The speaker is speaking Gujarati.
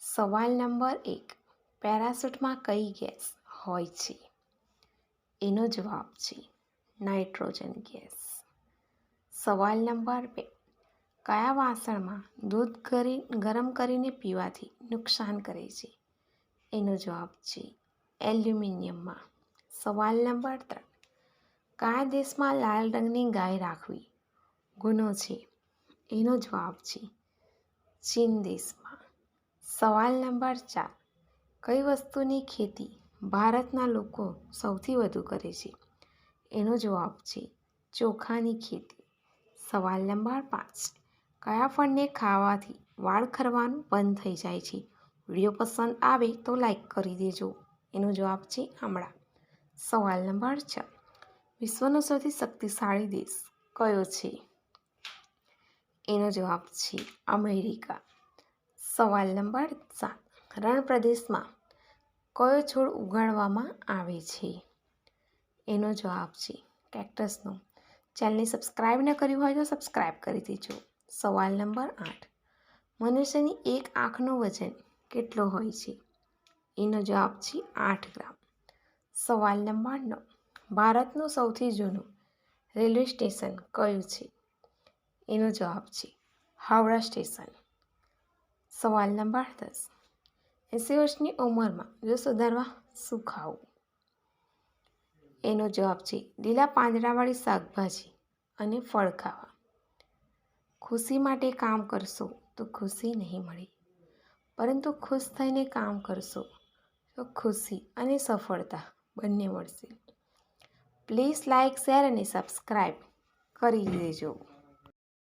સવાલ નંબર 1. પેરાશૂટમાં કઈ ગેસ હોય છે? એનો જવાબ છે નાઇટ્રોજન ગેસ. સવાલ નંબર 2. કયા વાસણમાં દૂધ ગરમ કરીને પીવાથી નુકસાન કરે છે? એનો જવાબ છે એલ્યુમિનિયમમાં. સવાલ નંબર 3. કયા દેશમાં લાલ રંગની ગાય રાખવી ગુનો છે? એનો જવાબ છે ચીન દેશમાં. સવાલ નંબર 4. કઈ વસ્તુની ખેતી ભારતના લોકો સૌથી વધુ કરે છે? એનો જવાબ છે ચોખાની ખેતી. સવાલ નંબર 5. કયા ફળને ખાવાથી વાળ ખરવાનું બંધ થઈ જાય છે? વિડીયો પસંદ આવે તો લાઈક કરી દેજો. એનો જવાબ છે આમળા. સવાલ નંબર 6. વિશ્વનો સૌથી શક્તિશાળી દેશ કયો છે? એનો જવાબ છે અમેરિકા. સવાલ નંબર 7. રણ પ્રદેશમાં કયો છોડ ઉગાડવામાં આવે છે? એનો જવાબ છે કેક્ટસનો. ચેનલને સબસ્ક્રાઈબ ન કર્યું હોય તો સબસ્ક્રાઈબ કરી દેજો. સવાલ નંબર 8. મનુષ્યની એક આંખનું વજન કેટલો હોય છે? એનો જવાબ છે 8 ગ્રામ. સવાલ નંબર 9. ભારતનું સૌથી જૂનું રેલવે સ્ટેશન કયું છે? એનો જવાબ છે હાવડા સ્ટેશન. સવાલ નંબર 10. 80 વર્ષની ઉંમરમાં જો સુધારવા શું ખાવું? એનો જવાબ છે લીલા પાંદડાવાળી શાકભાજી અને ફળ ખાવા. ખુશી માટે કામ કરશો તો ખુશી નહીં મળે, પરંતુ ખુશ થઈને કામ કરશો તો ખુશી અને સફળતા બંને મળશે. પ્લીઝ લાઈક, શેર અને સબસ્ક્રાઈબ કરી દેજો.